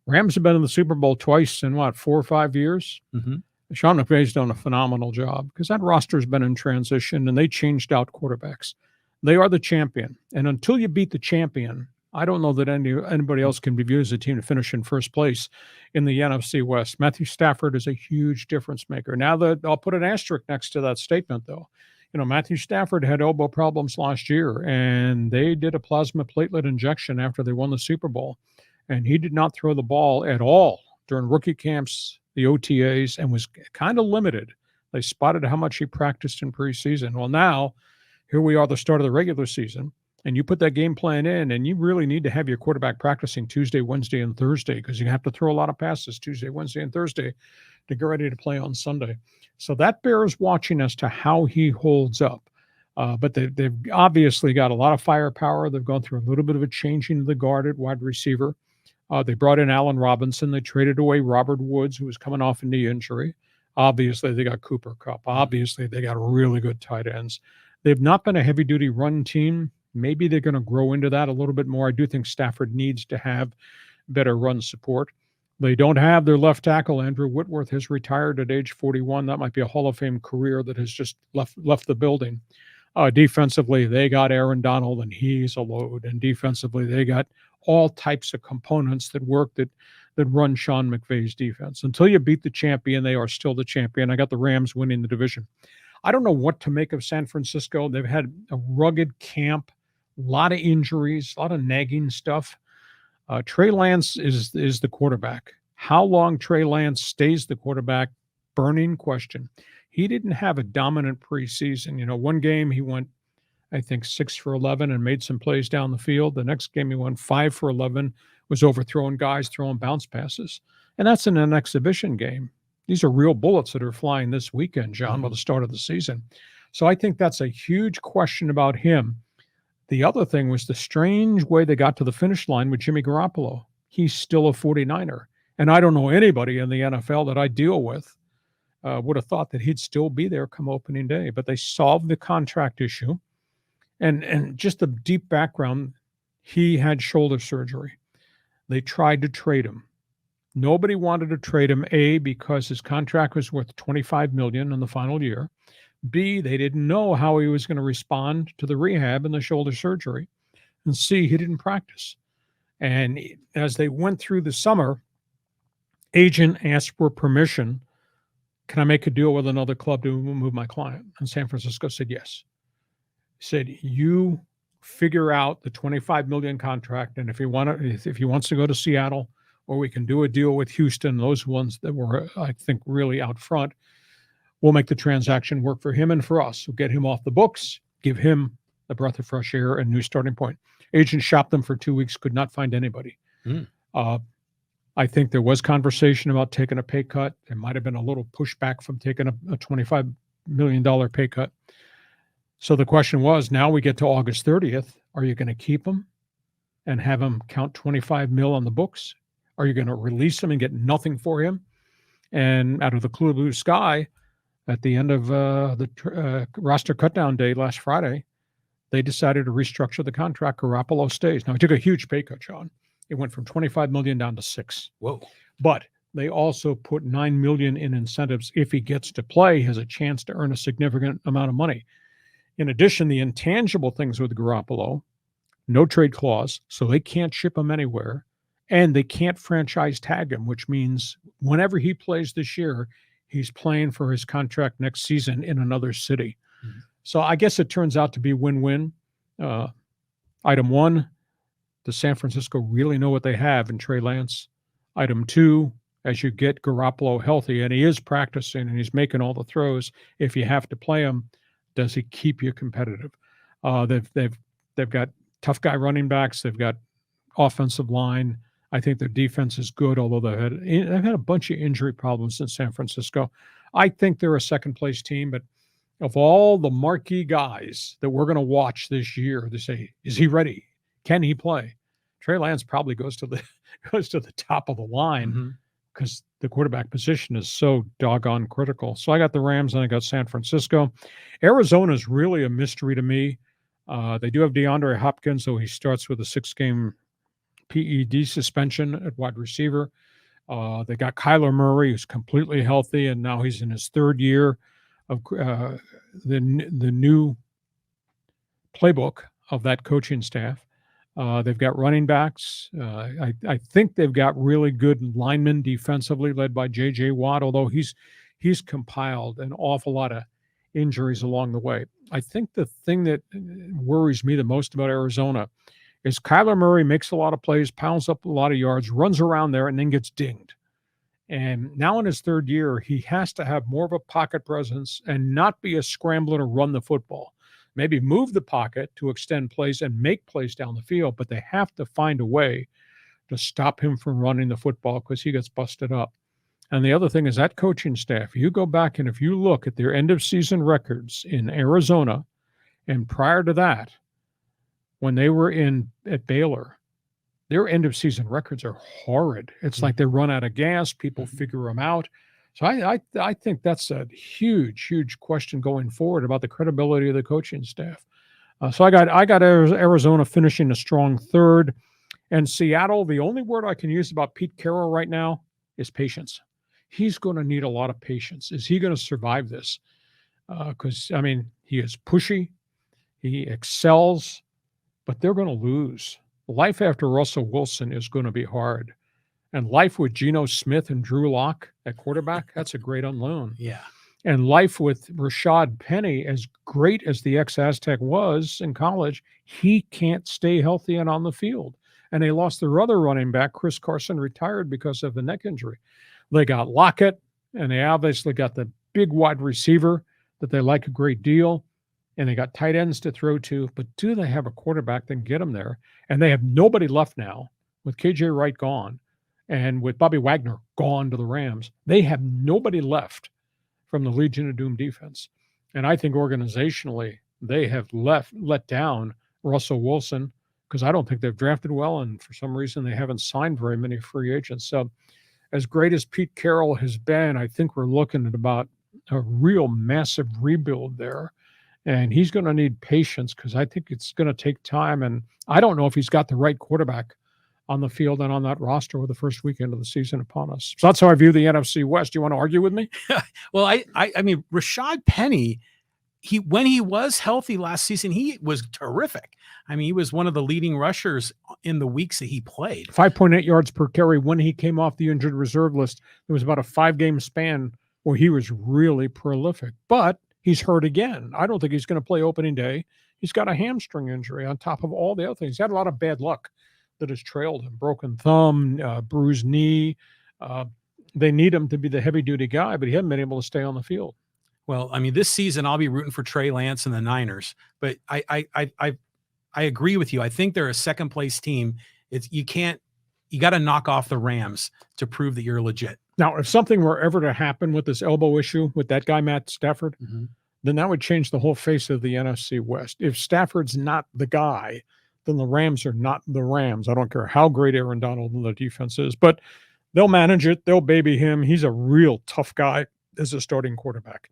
Rams have been in the Super Bowl twice in, 4 or 5 years? Mm-hmm. Sean McVay's done a phenomenal job because that roster's been in transition and they changed out quarterbacks. They are the champion. And until you beat the champion, I don't know that anybody else can be viewed as a team to finish in first place in the NFC West. Matthew Stafford is a huge difference maker. Now, I'll put an asterisk next to that statement, though. Matthew Stafford had elbow problems last year, and they did a plasma platelet injection after they won the Super Bowl. And he did not throw the ball at all during rookie camps, the OTAs, and was kind of limited. They spotted how much he practiced in preseason. Well, now, here we are, the start of the regular season, and you put that game plan in, and you really need to have your quarterback practicing Tuesday, Wednesday, and Thursday because you have to throw a lot of passes Tuesday, Wednesday, and Thursday to get ready to play on Sunday. So that bears watching as to how he holds up. But they've obviously got a lot of firepower. They've gone through a little bit of a changing of the guard at wide receiver. They brought in Allen Robinson. They traded away Robert Woods, who was coming off a knee injury. Obviously, they got Cooper Kupp. Obviously, they got really good tight ends. They've not been a heavy-duty run team. Maybe they're going to grow into that a little bit more. I do think Stafford needs to have better run support. They don't have their left tackle. Andrew Whitworth has retired at age 41. That might be a Hall of Fame career that has just left the building. Defensively, they got Aaron Donald, and he's a load. And defensively, they got all types of components that work that run Sean McVay's defense. Until you beat the champion, they are still the champion. I got the Rams winning the division. I don't know what to make of San Francisco. They've had a rugged camp, a lot of injuries, a lot of nagging stuff. Trey Lance is the quarterback. How long Trey Lance stays the quarterback, burning question. He didn't have a dominant preseason. One game he went, I think, 6 for 11 and made some plays down the field. The next game he went 5 for 11, was overthrowing guys, throwing bounce passes. And that's in an exhibition game. These are real bullets that are flying this weekend, John, with the start of the season. So I think that's a huge question about him. The other thing was the strange way they got to the finish line with Jimmy Garoppolo. He's still a 49er. And I don't know anybody in the NFL that I deal with would have thought that he'd still be there come opening day. But they solved the contract issue. And just the deep background, he had shoulder surgery. They tried to trade him. Nobody wanted to trade him, A, because his contract was worth $25 million in the final year. B, they didn't know how he was going to respond to the rehab and the shoulder surgery. And C, he didn't practice. And as they went through the summer, agent asked for permission. Can I make a deal with another club to move my client? And San Francisco said yes. He said, you figure out the $25 million contract, and if he wants to go to Seattle, or we can do a deal with Houston, those ones that were, I think, really out front, we'll make the transaction work for him and for us. We'll get him off the books, give him a breath of fresh air, a new starting point. Agent shopped them for 2 weeks, could not find anybody. I think there was conversation about taking a pay cut. There might have been a little pushback from taking a $25 million pay cut. So the question was, now we get to August 30th, are you going to keep him and have him count $25 million on the books? Are you going to release him and get nothing for him? And out of the clear blue sky, at the end of the roster cutdown day last Friday, they decided to restructure the contract. Garoppolo stays. Now, he took a huge pay cut, John. It went from $25 million down to $6 million. Whoa. But they also put $9 million in incentives. If he gets to play, he has a chance to earn a significant amount of money. In addition, the intangible things with Garoppolo, no trade clause, so they can't ship him anywhere, and they can't franchise tag him, which means whenever he plays this year, he's playing for his contract next season in another city. Mm-hmm. So I guess it turns out to be win-win. Item one, does San Francisco really know what they have in Trey Lance? Item two, as you get Garoppolo healthy, and he is practicing and he's making all the throws, if you have to play him, does he keep you competitive? They've got tough guy running backs. They've got offensive line. I think their defense is good, although they've had a bunch of injury problems in San Francisco. I think they're a second-place team, but of all the marquee guys that we're going to watch this year, they say, is he ready? Can he play? Trey Lance probably goes to the top of the line because the quarterback position is so doggone critical. So I got the Rams and I got San Francisco. Arizona is really a mystery to me. They do have DeAndre Hopkins, so he starts with a 6-game PED suspension at wide receiver. They got Kyler Murray, who's completely healthy, and now he's in his third year of the new playbook of that coaching staff. They've got running backs. I think they've got really good linemen defensively, led by J.J. Watt, although he's compiled an awful lot of injuries along the way. I think the thing that worries me the most about Arizona is Kyler Murray makes a lot of plays, pounds up a lot of yards, runs around there, and then gets dinged. And now in his third year, he has to have more of a pocket presence and not be a scrambler to run the football. Maybe move the pocket to extend plays and make plays down the field, but they have to find a way to stop him from running the football because he gets busted up. And the other thing is that coaching staff, you go back and if you look at their end of season records in Arizona and prior to that, when they were at Baylor, their end of season records are horrid. It's like they run out of gas, people figure them out. So I think that's a huge, huge question going forward about the credibility of the coaching staff. So I got Arizona finishing a strong third, and Seattle. The only word I can use about Pete Carroll right now is patience. He's going to need a lot of patience. Is he going to survive this? Because he is pushy, he excels, but they're going to lose. Life after Russell Wilson is going to be hard. And life with Geno Smith and Drew Lock at quarterback, that's a great unknown. Yeah. And life with Rashad Penny, as great as the ex-Aztec was in college, he can't stay healthy and on the field. And they lost their other running back, Chris Carson, retired because of a neck injury. They got Lockett, and they obviously got the big wide receiver that they like a great deal. And they got tight ends to throw to. But do they have a quarterback that can get them there? And they have nobody left now with KJ Wright gone. And with Bobby Wagner gone to the Rams, they have nobody left from the Legion of Doom defense. And I think organizationally, they have let down Russell Wilson because I don't think they've drafted well. And for some reason, they haven't signed very many free agents. So as great as Pete Carroll has been, I think we're looking at about a real massive rebuild there. And he's going to need patience because I think it's going to take time. And I don't know if he's got the right quarterback on the field and on that roster with the first weekend of the season upon us. So that's how I view the NFC West. Do you want to argue with me? Well, I mean, Rashad Penny, when he was healthy last season, he was terrific. I mean, he was one of the leading rushers in the weeks that he played. 5.8 yards per carry when he came off the injured reserve list. There was about a 5-game span where he was really prolific. But he's hurt again. I don't think he's going to play opening day. He's got a hamstring injury on top of all the other things. He's had a lot of bad luck that has trailed him. Broken thumb, bruised knee. They need him to be the heavy-duty guy, but he hasn't been able to stay on the field. Well, I mean, this season I'll be rooting for Trey Lance and the Niners, but I agree with you. I think they're a second-place team. You got to knock off the Rams to prove that you're legit. Now, if something were ever to happen with this elbow issue with that guy, Matt Stafford, then that would change the whole face of the NFC West. If Stafford's not the guy, then the Rams are not the Rams. I don't care how great Aaron Donald and the defense is, but they'll manage it. They'll baby him. He's a real tough guy as a starting quarterback.